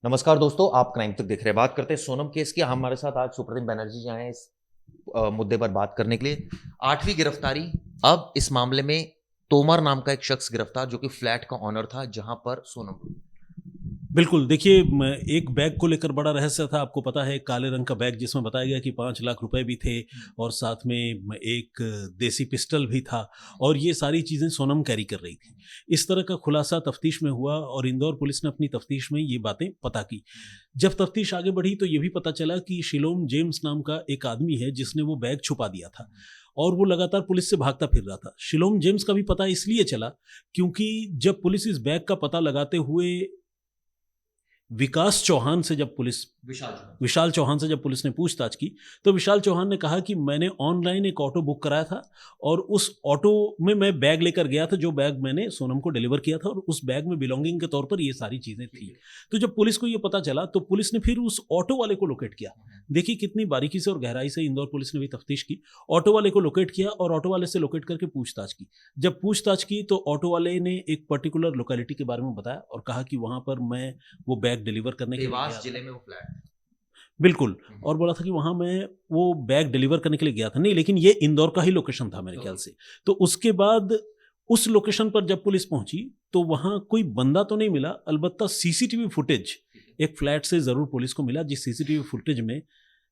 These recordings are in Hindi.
नमस्कार दोस्तों, आप क्राइम तक देख रहे हैं। बात करते हैं सोनम केस की। हमारे साथ आज सुप्रतिम बनर्जी जी आए हैं इस मुद्दे पर बात करने के लिए। 8वीं गिरफ्तारी। अब इस मामले में तोमर नाम का एक शख्स गिरफ्तार, जो कि फ्लैट का ऑनर था जहां पर सोनम। बिल्कुल, देखिए एक बैग को लेकर बड़ा रहस्य था, आपको पता है, काले रंग का बैग जिसमें बताया गया कि 5 लाख रुपए भी थे और साथ में एक देसी पिस्टल भी था और ये सारी चीज़ें सोनम कैरी कर रही थी। इस तरह का खुलासा तफ्तीश में हुआ और इंदौर पुलिस ने अपनी तफ्तीश में ये बातें पता की। जब तफ्तीश आगे बढ़ी तो ये भी पता चला कि शिलोम जेम्स नाम का एक आदमी है जिसने वो बैग छुपा दिया था और वो लगातार पुलिस से भागता फिर रहा था। शिलोम जेम्स का भी पता इसलिए चला क्योंकि जब पुलिस इस बैग का पता लगाते हुए विकास चौहान से जब पुलिस विशाल चौहान। विशाल चौहान से जब पुलिस ने पूछताछ की तो विशाल चौहान ने कहा कि मैंने ऑनलाइन एक ऑटो बुक कराया था और उस ऑटो में मैं बैग लेकर गया था, जो बैग मैंने सोनम को डिलीवर किया था और उस बैग में बिलोंगिंग के तौर पर ये सारी चीज़ें थी। तो जब पुलिस को ये पता चला तो पुलिस ने फिर उस ऑटो वाले को लोकेट किया। देखिए कितनी बारीकी से और गहराई से इंदौर पुलिस ने भी तफ्तीश की। ऑटो वाले को लोकेट किया और ऑटो वाले से लोकेट करके पूछताछ की। जब पूछताछ की तो ऑटो वाले ने एक पर्टिकुलर लोकेलिटी के बारे में बताया और कहा कि वहाँ पर मैं वो बैग डिलीवर करने के लिए गया देवास था। जिले में वो फ्लैट। बिल्कुल, और बोला था कि वहाँ मैं वो बैग डिलीवर करने के लिए गया था। नहीं, लेकिन ये इंदौर का ही लोकेशन था मेरे ख्याल से। तो उसके बाद उस लोकेशन पर जब पुलिस पहुँची, तो वहाँ कोई बंदा तो नहीं मिला, अलबत्ता सीसीटीवी फुटेज एक फ्लैट से ज़रूर पुलिस को मिला, जिस सीसीटीवी फुटेज में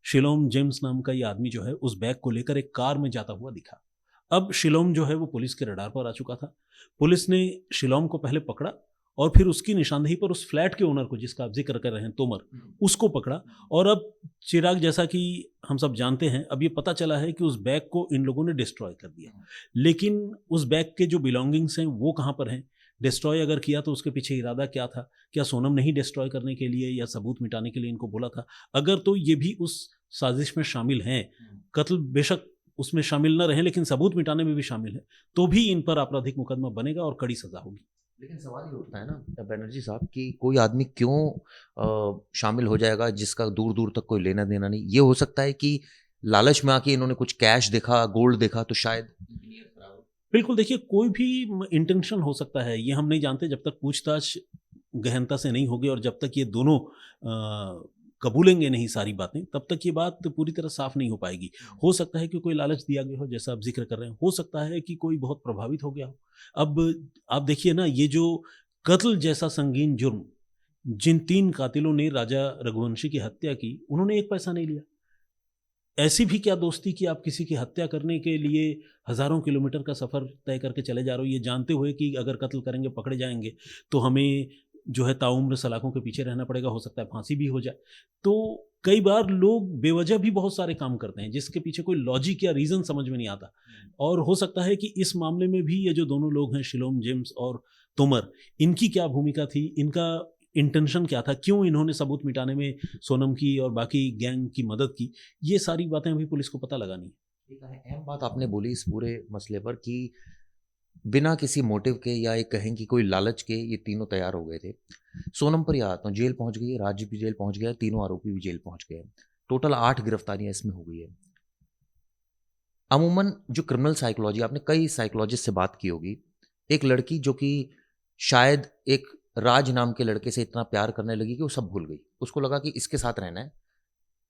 शिलोम जेम्स नाम का ये आदमी जो है, उस बैग को लेकर एक कार में जाता हुआ दिखा। अब शिलोम जो है वो पुलिस के रडार पर आ चुका था। पुलिस ने शिलोम को पहले पकड़ा और फिर उसकी निशानदेही पर उस फ्लैट के ओनर को, जिसका आप ज़िक्र कर रहे हैं तोमर, उसको पकड़ा। और अब चिराग, जैसा कि हम सब जानते हैं, अब ये पता चला है कि उस बैग को इन लोगों ने डिस्ट्रॉय कर दिया। लेकिन उस बैग के जो बिलॉन्गिंग्स हैं वो कहाँ पर हैं? डिस्ट्रॉय अगर किया तो उसके पीछे इरादा क्या था? क्या सोनम ने ही डिस्ट्रॉय करने के लिए या सबूत मिटाने के लिए इनको बोला था? अगर तो ये भी उस साजिश में शामिल हैं, कत्ल बेशक उसमें शामिल न रहें लेकिन सबूत मिटाने में भी शामिल हैं, तो भी इन पर आपराधिक मुकदमा बनेगा और कड़ी सज़ा होगी। लेकिन सवाल ये उठता है ना बनर्जी साहब, कि कोई आदमी क्यों शामिल हो जाएगा जिसका दूर दूर तक कोई लेना देना नहीं। ये हो सकता है कि लालच में आके इन्होंने कुछ कैश देखा, गोल्ड देखा, तो शायद इनकी नीयत खराब हो। बिल्कुल, देखिए कोई भी इंटेंशन हो सकता है, ये हम नहीं जानते जब तक पूछताछ गहनता से नहीं होगी और जब तक ये दोनों कबूलेंगे नहीं सारी बातें, तब तक ये बात पूरी तरह साफ नहीं हो पाएगी। हो सकता है कि कोई लालच दिया गया हो, जैसा आप ज़िक्र कर रहे हैं, हो सकता है कि कोई बहुत प्रभावित हो गया हो। अब आप देखिए ना, ये जो कत्ल जैसा संगीन जुर्म, जिन 3 कातिलों ने राजा रघुवंशी की हत्या की, उन्होंने 1 पैसा नहीं लिया। ऐसी भी क्या दोस्ती कि आप किसी की हत्या करने के लिए हज़ारों किलोमीटर का सफ़र तय करके चले जा रहे हो, ये जानते हुए कि अगर कत्ल करेंगे, पकड़े जाएँगे, तो हमें जो है ताउम्र सलाखों के पीछे रहना पड़ेगा, हो सकता है फांसी भी हो जाए। तो कई बार लोग बेवजह भी बहुत सारे काम करते हैं, जिसके पीछे कोई लॉजिक या रीज़न समझ में नहीं आता। और हो सकता है कि इस मामले में भी ये जो दोनों लोग हैं, शिलोम जेम्स और तोमर, इनकी क्या भूमिका थी, इनका इंटेंशन क्या था, क्यों इन्होंने सबूत मिटाने में सोनम की और बाकी गैंग की मदद की, ये सारी बातें अभी पुलिस को पता लगानी है। एक अहम बात आपने बोली इस पूरे मसले पर, कि बिना किसी मोटिव के या एक कहें कि कोई लालच के ये तीनों तैयार हो गए थे। सोनम पर याद तो जेल पहुंच गई है, राजू भी जेल पहुंच गया है, तीनों आरोपी भी जेल पहुंच गए हैं। टोटल 8 गिरफ्तारियां इसमें हो गई है। अमूमन जो क्रिमिनल साइकोलॉजी, आपने कई साइकोलॉजिस्ट से बात की होगी। एक लड़की जो कि शायद एक राज नाम के लड़के से इतना प्यार करने लगी कि वो सब भूल गई। उसको लगा कि इसके साथ रहना है।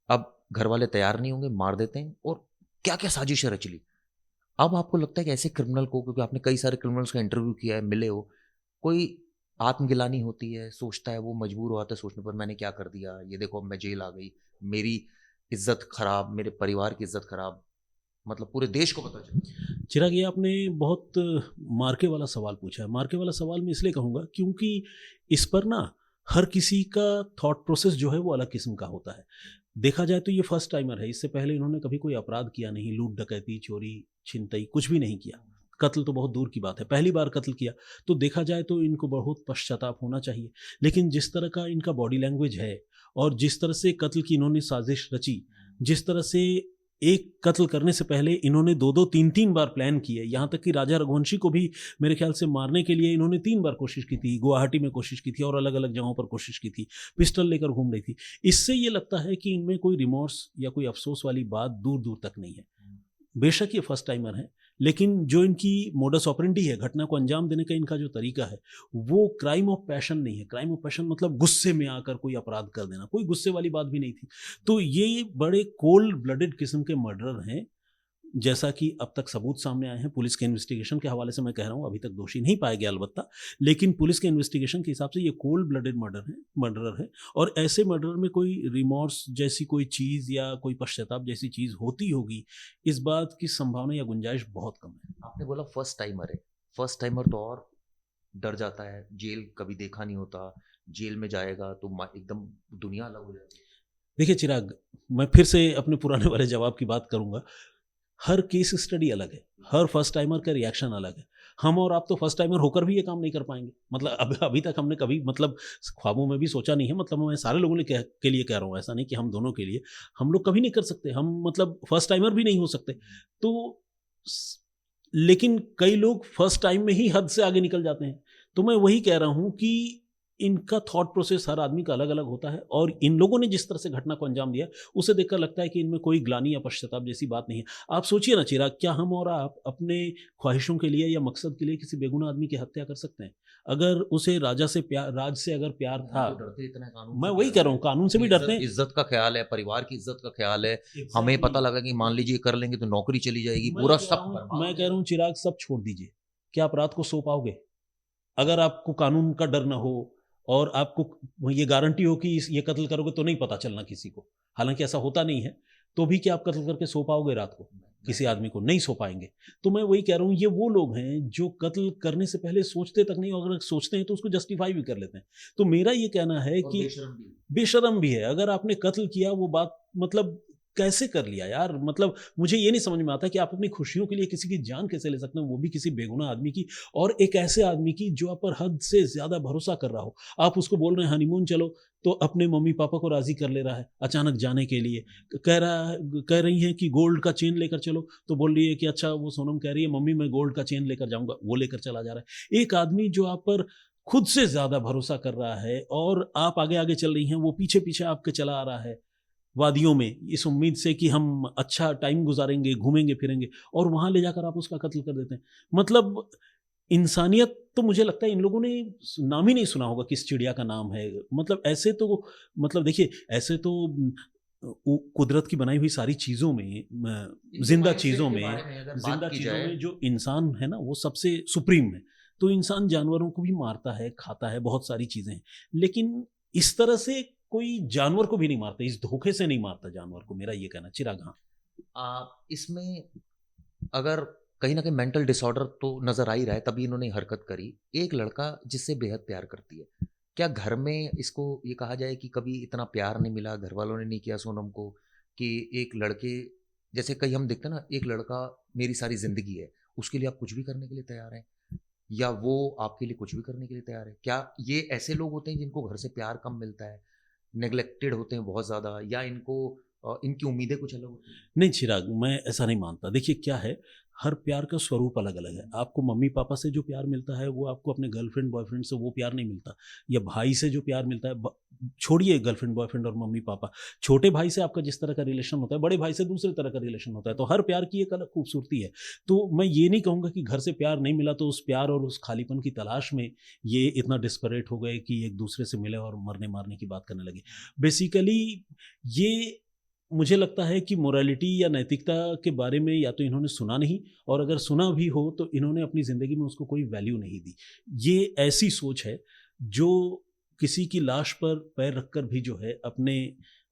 अब घर वाले तैयार नहीं होंगे, मार देते हैं, और क्या-क्या साजिशें रच ली। अब आपको लगता है कि ऐसे क्रिमिनल को, क्योंकि आपने कई सारे क्रिमिनल्स का इंटरव्यू किया है, मिले हो, कोई आत्मग्लानि होती है, सोचता है, वो मजबूर हो जाता है सोचने पर, मैंने क्या कर दिया, ये देखो अब मैं जेल आ गई, मेरी इज्जत खराब, मेरे परिवार की इज्जत खराब, मतलब पूरे देश को पता चला। चिराग, ये आपने बहुत मार्के वाला सवाल पूछा है। मार्के वाला सवाल मैं इसलिए कहूँगा क्योंकि इस पर ना हर किसी का थॉट प्रोसेस जो है वो अलग किस्म का होता है। देखा जाए तो ये फर्स्ट टाइमर है, इससे पहले इन्होंने कभी कोई अपराध किया नहीं, लूट डकैती, चोरी, छिनतई कुछ भी नहीं किया। कत्ल तो बहुत दूर की बात है, पहली बार कत्ल किया, तो देखा जाए तो इनको बहुत पश्चाताप होना चाहिए। लेकिन जिस तरह का इनका बॉडी लैंग्वेज है और जिस तरह से कत्ल की इन्होंने साजिश रची, जिस तरह से एक कत्ल करने से पहले इन्होंने 2-2, 3-3 बार प्लान किए, यहाँ तक कि राजा रघुवंशी को भी मेरे ख्याल से मारने के लिए इन्होंने 3 बार कोशिश की थी, गुवाहाटी में कोशिश की थी और अलग-अलग जगहों पर कोशिश की थी, पिस्टल लेकर घूम रही थी। इससे ये लगता है कि इनमें कोई रिमॉर्स या कोई अफ़सोस वाली बात दूर-दूर तक नहीं है। बेशक ये फर्स्ट टाइमर हैं, लेकिन जो इनकी मोडस ऑपरेंडी है, घटना को अंजाम देने का इनका जो तरीका है, वो क्राइम ऑफ पैशन नहीं है। क्राइम ऑफ पैशन मतलब गुस्से में आकर कोई अपराध कर देना, कोई गुस्से वाली बात भी नहीं थी। तो ये बड़े कोल्ड ब्लडेड किस्म के मर्डरर हैं, जैसा कि अब तक सबूत सामने आए हैं। पुलिस के इन्वेस्टिगेशन के हवाले से मैं कह रहा हूँ, अभी तक दोषी नहीं पाया गया अलबत्ता, लेकिन पुलिस के इन्वेस्टिगेशन के हिसाब से ये कोल्ड ब्लडेड मर्डरर है। और ऐसे मर्डर में कोई रिमॉर्स जैसी कोई चीज़ या कोई पश्चाताप जैसी चीज़ होती होगी, इस बात की संभावना या गुंजाइश बहुत कम है। आपने बोला फर्स्ट टाइमर है, फर्स्ट टाइमर तो और डर जाता है, जेल कभी देखा नहीं होता, जेल में जाएगा तो एकदम दुनिया अलग हो जाती है। देखिए चिराग, मैं फिर से अपने पुराने वाले जवाब की बात करूंगा। हर केस स्टडी अलग है, हर फर्स्ट टाइमर का रिएक्शन अलग है। हम और आप तो फर्स्ट टाइमर होकर भी ये काम नहीं कर पाएंगे। मतलब अभी तक हमने कभी मतलब ख्वाबों में भी सोचा नहीं है। मतलब मैं सारे लोगों के लिए कह रहा हूँ, ऐसा नहीं कि हम दोनों के लिए। हम लोग कभी नहीं कर सकते, हम मतलब फर्स्ट टाइमर भी नहीं हो सकते। तो लेकिन कई लोग फर्स्ट टाइम में ही हद से आगे निकल जाते हैं। तो मैं वही कह रहा हूँ कि इनका थॉट प्रोसेस हर आदमी का अलग अलग होता है, और इन लोगों ने जिस तरह से घटना को अंजाम दिया, उसे देखकर लगता है कि इनमें कोई ग्लानि या पश्चाताप जैसी बात नहीं है। आप सोचिए ना चिराग, क्या हम और आप अपने ख्वाहिशों के लिए या मकसद के लिए किसी बेगुनाह आदमी की हत्या कर सकते हैं? अगर उसे राज से अगर प्यार था, तो डरते इतना है कानून मैं से, वही कह रहा हूँ, कानून से भी डरते हैं। इज्जत का ख्याल है, परिवार की इज्जत का ख्याल है। हमें पता लगा कि मान लीजिए कर लेंगे तो नौकरी चली जाएगी, पूरा सब बर्बाद हो मैं कह जाएगा। रहा हूँ चिराग, सब छोड़ दीजिए। क्या अपराध को सो पाओगे? अगर आपको कानून का डर ना हो और आपको ये गारंटी हो कि ये कत्ल करोगे तो नहीं पता चलना किसी को, हालांकि ऐसा होता नहीं है, तो भी क्या आप कत्ल करके सो पाओगे रात को? किसी आदमी को नहीं सो पाएंगे। तो मैं वही कह रहा हूँ, ये वो लोग हैं जो कत्ल करने से पहले सोचते तक नहीं, और अगर सोचते हैं तो उसको जस्टिफाई भी कर लेते हैं। तो मेरा ये कहना है और कि बेशर्म भी। बेशर्म भी है। अगर आपने कत्ल किया, वो बात मतलब कैसे कर लिया यार? मतलब मुझे ये नहीं समझ में आता कि आप अपनी खुशियों के लिए किसी की जान कैसे ले सकते हैं, वो भी किसी बेगुनाह आदमी की, और एक ऐसे आदमी की जो आप पर हद से ज्यादा भरोसा कर रहा हो। आप उसको बोल रहे हैं हनीमून चलो, तो अपने मम्मी पापा को राजी कर ले रहा है अचानक जाने के लिए। कह रही हैं कि गोल्ड का चेन लेकर चलो, तो बोल रही है कि अच्छा, वो सोनम कह रही है मम्मी मैं गोल्ड का चेन लेकर जाऊंगा, वो लेकर चला जा रहा है। एक आदमी जो आप पर खुद से ज्यादा भरोसा कर रहा है, और आप आगे आगे चल रही हैं, वो पीछे पीछे आपके चला आ रहा है वादियों में, इस उम्मीद से कि हम अच्छा टाइम गुजारेंगे, घूमेंगे फिरेंगे, और वहां ले जाकर आप उसका कत्ल कर देते हैं। मतलब इंसानियत तो मुझे लगता है इन लोगों ने नाम ही नहीं सुना होगा, किस चिड़िया का नाम है। मतलब ऐसे तो, मतलब देखिए, ऐसे तो कुदरत की बनाई हुई सारी चीज़ों में, जिंदा चीज़ों में, जिंदा चीज़ों में जो इंसान है ना, वो सबसे सुप्रीम है। तो इंसान जानवरों को भी मारता है, खाता है, बहुत सारी चीज़ें हैं, लेकिन इस तरह से कोई जानवर को भी नहीं मारता, इस धोखे से नहीं मारता जानवर को, मेरा ये कहना। चिराग, हाँ। इसमें अगर कहीं ना कहीं मेंटल डिसऑर्डर तो नजर आ ही रहा है, तभी इन्होंने हरकत करी। एक लड़का जिससे बेहद प्यार करती है, क्या घर में इसको ये कहा जाए कि कभी इतना प्यार नहीं मिला, घर वालों ने नहीं किया सोनम को, कि एक लड़के जैसे कई हम देखते हैं ना, एक लड़का मेरी सारी जिंदगी है, उसके लिए आप कुछ भी करने के लिए तैयार हैं, या वो आपके लिए कुछ भी करने के लिए तैयार है? क्या ये ऐसे लोग होते हैं जिनको घर से प्यार कम मिलता है, नेग्लेक्टेड होते हैं बहुत ज़्यादा, या इनको इनकी उम्मीदें कुछ अलग होती हैं? नहीं चिराग, मैं ऐसा नहीं मानता। देखिए क्या है, हर प्यार का स्वरूप अलग अलग है। आपको मम्मी पापा से जो प्यार मिलता है, वो आपको अपने गर्लफ्रेंड बॉयफ्रेंड से वो प्यार नहीं मिलता, या भाई से जो प्यार मिलता है, छोड़िए गर्लफ्रेंड बॉयफ्रेंड और मम्मी पापा, छोटे भाई से आपका जिस तरह का रिलेशन होता है, बड़े भाई से दूसरे तरह का रिलेशन होता है। तो हर प्यार की एक अलग खूबसूरती है। तो मैं ये नहीं कहूँगा कि घर से प्यार नहीं मिला तो उस प्यार और उस खालीपन की तलाश में ये इतना डिस्परेट हो गए कि एक दूसरे से मिले और मरने मारने की बात करने लगे। बेसिकली ये मुझे लगता है कि मोरालिटी या नैतिकता के बारे में या तो इन्होंने सुना नहीं, और अगर सुना भी हो तो इन्होंने अपनी ज़िंदगी में उसको कोई वैल्यू नहीं दी। ये ऐसी सोच है जो किसी की लाश पर पैर रखकर भी जो है अपने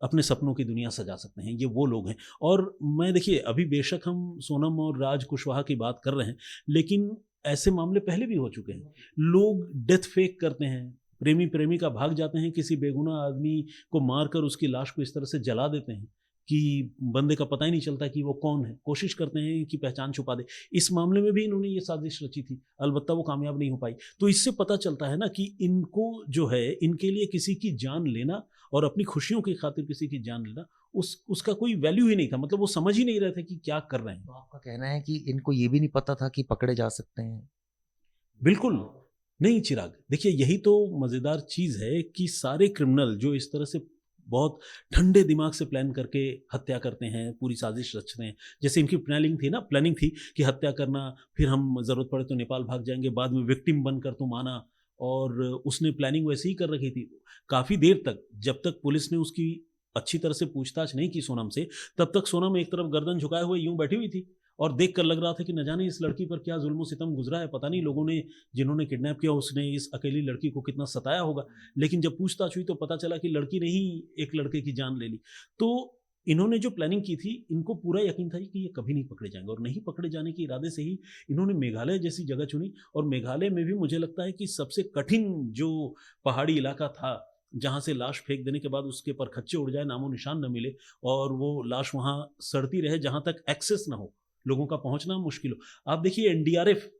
अपने सपनों की दुनिया सजा सकते हैं, ये वो लोग हैं। और मैं देखिए, अभी बेशक हम सोनम और राज कुशवाहा की बात कर रहे हैं, लेकिन ऐसे मामले पहले भी हो चुके हैं। लोग डेथ फेक करते हैं, प्रेमी प्रेमिका भाग जाते हैं, किसी बेगुनाह आदमी को मारकर उसकी लाश को इस तरह से जला देते हैं कि बंदे का पता ही नहीं चलता कि वो कौन है, कोशिश करते हैं कि पहचान छुपा दे। इस मामले में भी इन्होंने ये साजिश रची थी, अलबत्ता वो कामयाब नहीं हो पाई। तो इससे पता चलता है ना कि इनको जो है, इनके लिए किसी की जान लेना और अपनी खुशियों की खातिर किसी की जान लेना, उसका कोई वैल्यू ही नहीं था। मतलब वो समझ ही नहीं रहे थे कि क्या कर रहे हैं। तो आपका कहना है कि इनको ये भी नहीं पता था कि पकड़े जा सकते हैं? बिल्कुल नहीं चिराग, देखिए यही तो मज़ेदार चीज़ है कि सारे क्रिमिनल जो इस तरह से बहुत ठंडे दिमाग से प्लान करके हत्या करते हैं, पूरी साजिश रचते हैं। जैसे इनकी प्लानिंग थी कि हत्या करना, फिर हम ज़रूरत पड़े तो नेपाल भाग जाएँगे, बाद में विक्टिम बनकर तुम आना, और उसने प्लानिंग वैसे ही कर रखी थी। काफ़ी देर तक, जब तक पुलिस ने उसकी अच्छी तरह से पूछताछ नहीं की सोनम से, तब तक सोनम एक तरफ गर्दन झुकाए हुए यूँ बैठी हुई थी और देख कर लग रहा था कि न जाने इस लड़की पर क्या ज़ुल्म-ओ-सितम गुज़रा है, पता नहीं लोगों ने, जिन्होंने किडनैप किया उसने इस अकेली लड़की को कितना सताया होगा। लेकिन जब पूछताछ हुई तो पता चला कि लड़की ने ही एक लड़के की जान ले ली। तो इन्होंने जो प्लानिंग की थी, इनको पूरा यकीन था कि ये कभी नहीं पकड़े जाएँगे, और नहीं पकड़े जाने के इरादे से ही इन्होंने मेघालय जैसी जगह चुनी। और मेघालय में भी मुझे लगता है कि सबसे कठिन जो पहाड़ी इलाका था, जहाँ से लाश फेंक देने के बाद उसके परखच्चे उड़ जाए, नामो-निशान ना मिले, और वो लाश वहाँ सड़ती रहे जहाँ तक एक्सेस ना हो, लोगों का पहुँचना मुश्किल हो। आप देखिए एनडीआरएफ,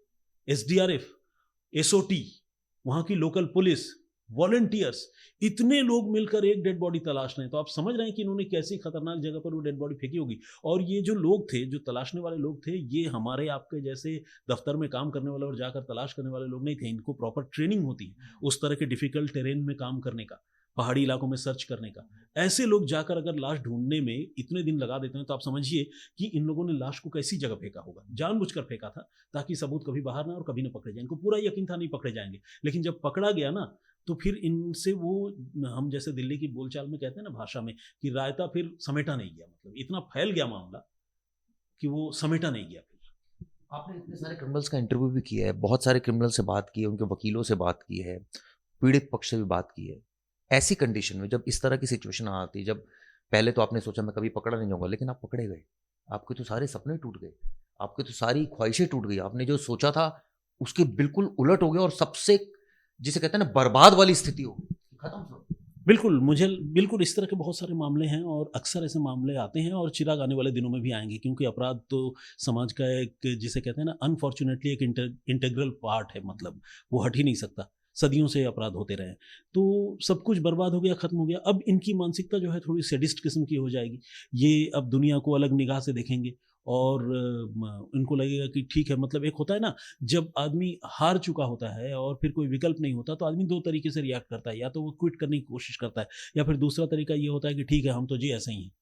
एसडीआरएफ, एसओटी, वहाँ की लोकल पुलिस, वॉलंटियर्स, इतने लोग मिलकर एक डेड बॉडी तलाश रहे हैं। तो आप समझ रहे हैं कि इन्होंने कैसी खतरनाक जगह पर वो डेड बॉडी फेंकी होगी। और ये जो लोग थे, जो तलाशने वाले लोग थे, ये हमारे आपके जैसे दफ्तर में काम करने वाले और जाकर तलाश करने वाले लोग नहीं थे। इनको प्रॉपर ट्रेनिंग होती है उस तरह के डिफिकल्ट टेरेन में काम करने का, पहाड़ी इलाकों में सर्च करने का। ऐसे लोग जाकर अगर लाश ढूंढने में इतने दिन लगा देते हैं, तो आप समझिए कि इन लोगों ने लाश को कैसी जगह फेंका होगा। जानबूझकर फेंका था ताकि सबूत कभी बाहर ना और कभी ना पकड़े जाए। इनको पूरा यकीन था नहीं पकड़े जाएंगे, लेकिन जब पकड़ा गया ना, तो फिर इनसे वो, हम जैसे दिल्ली की बोलचाल में कहते हैं ना भाषा में, कि रायता फिर समेटा नहीं गया। मतलब इतना फैल गया मामला कि वो समेटा नहीं गया फिर। आपने इतने सारे क्रिमिनल्स का इंटरव्यू भी किया है, बहुत सारे क्रिमिनल से बात की है, उनके वकीलों से बात की है, पीड़ित पक्ष से भी बात की है। ऐसी कंडीशन में जब इस तरह की सिचुएशन आती है, जब पहले तो आपने सोचा मैं कभी पकड़ा नहीं जाऊँगा, लेकिन आप पकड़े गए। आपके तो सारे सपने टूट गए, आपकी तो सारी ख्वाहिशें टूट गई। आपने जो सोचा था उसके बिल्कुल उलट हो गया, और सबसे जिसे कहते हैं ना बर्बाद वाली स्थिति हो गई, खत्म सब। बिल्कुल, मुझे बिल्कुल इस तरह के बहुत सारे मामले हैं, और अक्सर ऐसे मामले आते हैं, और चिराग आने वाले दिनों में भी आएँगे, क्योंकि अपराध तो समाज का एक, जिसे कहते हैं ना, अनफॉर्च्यूनेटली एक इंटीग्रल पार्ट है। मतलब वो हट ही नहीं सकता। सदियों से अपराध होते रहे हैं। तो सब कुछ बर्बाद हो गया, खत्म हो गया। अब इनकी मानसिकता जो है थोड़ी सैडिस्ट किस्म की हो जाएगी। ये अब दुनिया को अलग निगाह से देखेंगे, और इनको लगेगा कि ठीक है, मतलब एक होता है ना, जब आदमी हार चुका होता है और फिर कोई विकल्प नहीं होता, तो आदमी 2 तरीके से रिएक्ट करता है। या तो वो क्विट करने की कोशिश करता है, या फिर दूसरा तरीका ये होता है कि ठीक है, हम तो जी ऐसे ही हैं,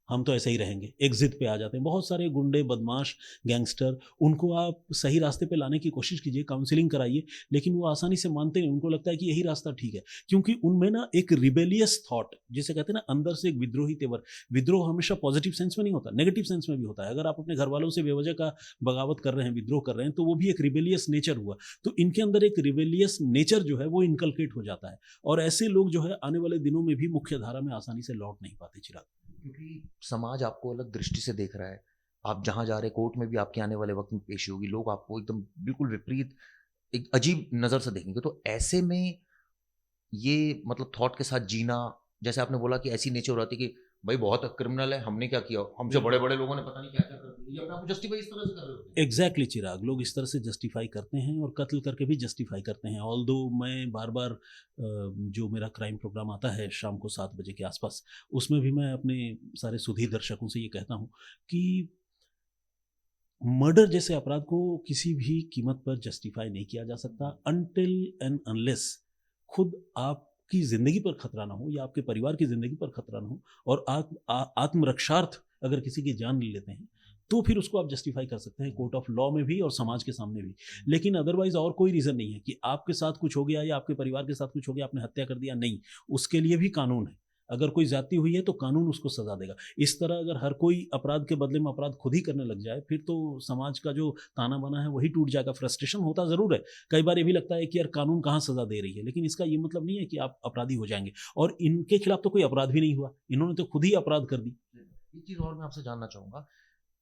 हम तो ऐसे ही रहेंगे, एक ज़िद पे आ जाते हैं। बहुत सारे गुंडे, बदमाश, गैंगस्टर, उनको आप सही रास्ते पे लाने की कोशिश कीजिए, काउंसलिंग कराइए, लेकिन वो आसानी से मानते नहीं। उनको लगता है कि यही रास्ता ठीक है, क्योंकि उनमें ना एक रिबेलियस थॉट, जिसे कहते हैं ना, अंदर से एक विद्रोही तेवर। विद्रोह हमेशा पॉजिटिव सेंस में नहीं होता, नेगेटिव सेंस में भी होता है। अगर आप अपने घरवालों से बेवजह का बगावत कर रहे हैं, विद्रोह कर रहे हैं, तो वो भी एक रिबेलियस नेचर हुआ। तो इनके अंदर एक रिबेलियस नेचर जो है वो इनकलकेट हो जाता है, और ऐसे लोग जो है आने वाले दिनों में भी मुख्य धारा में आसानी से लौट नहीं पाते, चिराग। क्योंकि समाज आपको अलग दृष्टि से देख रहा है। आप जहाँ जा रहे हैं, कोर्ट में भी आपके आने वाले वक़्त में पेशी होगी। लोग आपको एकदम बिल्कुल विपरीत, एक अजीब नज़र से देखेंगे। तो ऐसे में ये मतलब थॉट के साथ जीना, जैसे आपने बोला कि ऐसी नेचर हो जाती है कि भाई बहुत क्रिमिनल है, हमने क्या किया? हमसे बिल्कुल। बड़े-बड़े लोगों ने पता नहीं क्या-क्या कर दिया। ये अपने आप को जस्टिफाई इस तरह से कर रहे होते हैं। एग्जैक्टली चिराग, लोग इस तरह से जस्टिफाई करते हैं, और कत्ल करके भी जस्टिफाई करते हैं। ऑल्दो मैं बार बार, जो मेरा क्राइम प्रोग्राम आता है शाम को 7 बजे के आसपास, उसमें भी मैं अपने सारे सुधीर दर्शकों से ये कहता हूँ कि मर्डर जैसे अपराध को किसी भी कीमत पर जस्टिफाई नहीं किया जा सकता, अनटिल एंड अनलेस खुद आपकी ज़िंदगी पर खतरा ना हो, या आपके परिवार की ज़िंदगी पर खतरा ना हो, और आत्मरक्षार्थ अगर किसी की जान ले लेते हैं, तो फिर उसको आप जस्टिफाई कर सकते हैं कोर्ट ऑफ लॉ में भी और समाज के सामने भी। लेकिन अदरवाइज और कोई रीज़न नहीं है कि आपके साथ कुछ हो गया या आपके परिवार के साथ कुछ हो गया, आपने हत्या कर दिया, नहीं। उसके लिए भी कानून है। अगर कोई ज़्यादती हुई है तो कानून उसको सज़ा देगा। इस तरह अगर हर कोई अपराध के बदले में अपराध खुद ही करने लग जाए, फिर तो समाज का जो ताना-बाना है वही टूट जाएगा। फ्रस्ट्रेशन होता ज़रूर है। कई बार ये भी लगता है कि यार कानून कहाँ सज़ा दे रही है, लेकिन इसका ये मतलब नहीं है कि आप अपराधी हो जाएँगे, और इनके खिलाफ तो कोई अपराध भी नहीं हुआ। इन्होंने तो खुद ही अपराध कर दी। एक चीज़ और मैं आपसे जानना चाहूँगा,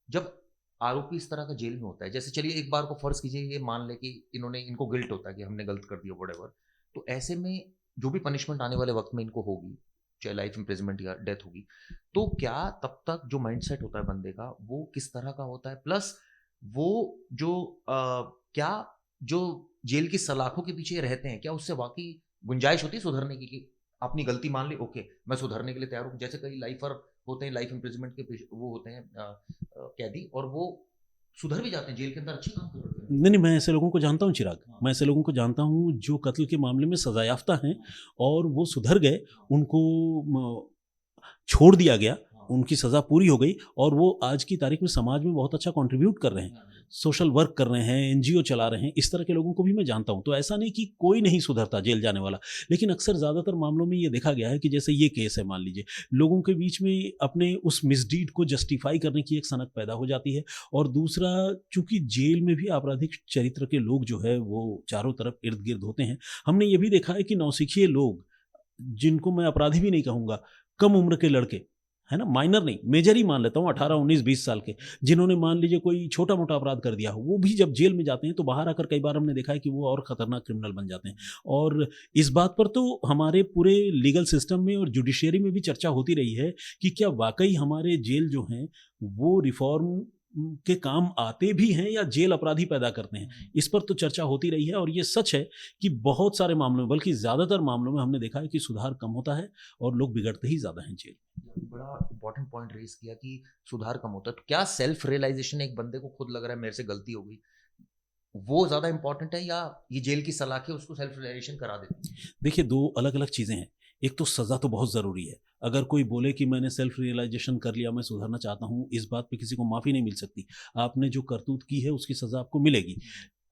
जब आरोपी इस तरह का जेल में होता है, जैसे चलिए एक बार को फ़र्ज़ कीजिए ये मान लें कि इनको गिल्ट होता है कि हमने गलत कर दिया व्हाटएवर, तो ऐसे में जो भी पनिशमेंट आने वाले वक़्त में इनको होगी, चाहे लाइफ़ इम्प्रिज़नमेंट या डेथ होगी, तो क्या तब तक जो माइंडसेट होता है बंदे का, वो किस तरह का होता है? प्लस वो जो क्या जो जेल की सलाखों के पीछे रहते हैं, क्या उससे वाक़ई गुंजाइश होती है सुधरने की अपनी गलती मान ली, ओके, मैं सुधरने के लिए तैयार हूँ। जैसे कई लाइफ़र होते हैं, लाइफ़ इम्प्रिज़नमेंट के वो होते हैं कैदी, और वो सुधर भी जाते हैं, जेल के अंदर अच्छे काम कर रहे नहीं, नहीं, मैं ऐसे लोगों को जानता हूँ चिराग। हैं। मैं ऐसे लोगों को जानता हूँ जो कत्ल के मामले में सज़ा याफ़्ता हैं, और वो सुधर गए। उनको म छोड़ दिया गया, उनकी सज़ा पूरी हो गई और वो आज की तारीख में समाज में बहुत अच्छा कंट्रीब्यूट कर रहे हैं, सोशल वर्क कर रहे हैं, एनजीओ चला रहे हैं। इस तरह के लोगों को भी मैं जानता हूँ। तो ऐसा नहीं कि कोई नहीं सुधरता जेल जाने वाला, लेकिन अक्सर ज़्यादातर मामलों में ये देखा गया है कि जैसे ये केस है मान लीजिए, लोगों के बीच में अपने उस मिसडीड को जस्टिफाई करने की एक सनक पैदा हो जाती है और दूसरा, चूँकि जेल में भी आपराधिक चरित्र के लोग जो है वो चारों तरफ इर्द-गिर्द होते हैं। हमने ये भी देखा है कि नौसिखिए लोग, जिनको मैं अपराधी भी नहीं कहूँगा, कम उम्र के लड़के, है ना? माइनर नहीं, मेजर ही मान लेता हूँ, 18, 19, 20 साल के, जिन्होंने मान लीजिए कोई छोटा-मोटा अपराध कर दिया हो, वो भी जब जेल में जाते हैं, तो बाहर आकर कई बार हमने देखा है कि वो और खतरनाक क्रिमिनल बन जाते हैं। और इस बात पर तो हमारे पूरे लीगल सिस्टम में और जुडिशियरी में भी चर्चा होती रही है कि क्या वाक़ई हमारे जेल जो हैं, वो रिफ़ॉर्म के काम आते भी हैं या जेल अपराधी पैदा करते हैं? इस पर तो चर्चा होती रही है और ये सच है कि बहुत सारे मामलों में, बल्कि ज़्यादातर मामलों में हमने देखा है कि सुधार कम होता है और लोग बिगड़ते ही ज़्यादा हैं जेल में। बड़ा इंपॉर्टेंट पॉइंट रेज़ किया कि सुधार कम होता है। तो क्या सेल्फ रियलाइज़ेशन एक बंदे को खुद लग रहा है मेरे से गलती हो गई, वो ज़्यादा इंपॉर्टेंट है या ये जेल की सलाखें उसको सेल्फ रियलाइज़ेशन करा देती हैं? देखिए, 2 अलग-अलग चीज़ें हैं। एक तो सज़ा तो बहुत ज़रूरी है। अगर कोई बोले कि मैंने सेल्फ रियलाइज़ेशन कर लिया, मैं सुधरना चाहता हूँ, इस बात पे किसी को माफ़ी नहीं मिल सकती। आपने जो करतूत की है, उसकी सज़ा आपको मिलेगी।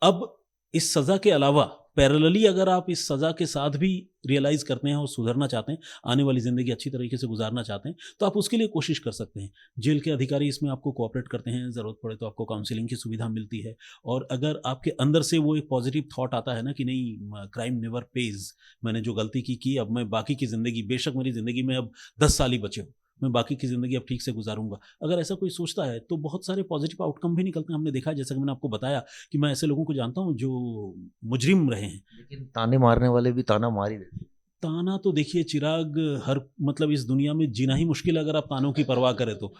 अब इस सज़ा के अलावा पैरेलली अगर आप इस सज़ा के साथ भी रियलाइज़ करते हैं और सुधरना चाहते हैं, आने वाली ज़िंदगी अच्छी तरीके से गुज़ारना चाहते हैं, तो आप उसके लिए कोशिश कर सकते हैं। जेल के अधिकारी इसमें आपको कोऑपरेट करते हैं, ज़रूरत पड़े तो आपको काउंसलिंग की सुविधा मिलती है और अगर आपके अंदर से वो एक पॉज़िटिव थॉट आता है ना कि नहीं, क्राइम नेवर पेज़, मैंने जो गलती की, अब मैं बाकी की ज़िंदगी, बेशक मेरी ज़िंदगी में अब 10 साल ही बचे हों, मैं बाकी की ज़िंदगी अब ठीक से गुज़ारूँगा। अगर ऐसा कोई सोचता है, तो बहुत सारे पॉज़िटिव आउटकम भी निकलते हैं। हमने देखा है, जैसा कि मैंने आपको बताया कि मैं ऐसे लोगों को जानता हूँ जो मुजरिम रहे हैं। लेकिन ताने मारने वाले भी ताना मार ही देते हैं। ताना तो देखिए चिराग, हर मतलब इस दुनिया में जीना ही मुश्किल है अगर आप तानों की परवाह करें तो।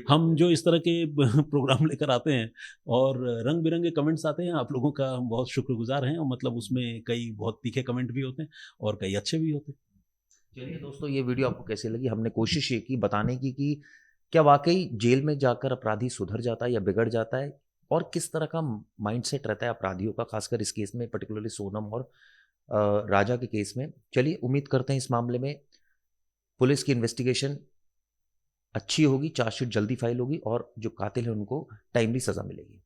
हम जो इस तरह के प्रोग्राम लेकर आते हैं और रंग-बिरंगे कमेंट्स आते हैं, आप लोगों का हम बहुत शुक्रगुज़ार हैं और मतलब उसमें कई बहुत तीखे कमेंट भी होते हैं और कई अच्छे भी होते हैं। चलिए दोस्तों, ये वीडियो आपको कैसी लगी? हमने कोशिश ये की बताने की कि क्या वाक़ई जेल में जाकर अपराधी सुधर जाता है या बिगड़ जाता है? और किस तरह का माइंडसेट रहता है अपराधियों का, ख़ासकर इस केस में पर्टिकुलरली सोनम और राजा के केस में। चलिए, उम्मीद करते हैं इस मामले में पुलिस की इन्वेस्टिगेशन अच्छी होगी, चार्जशीट जल्दी फाइल होगी और जो कातिल हैं उनको टाइमली सज़ा मिलेगी।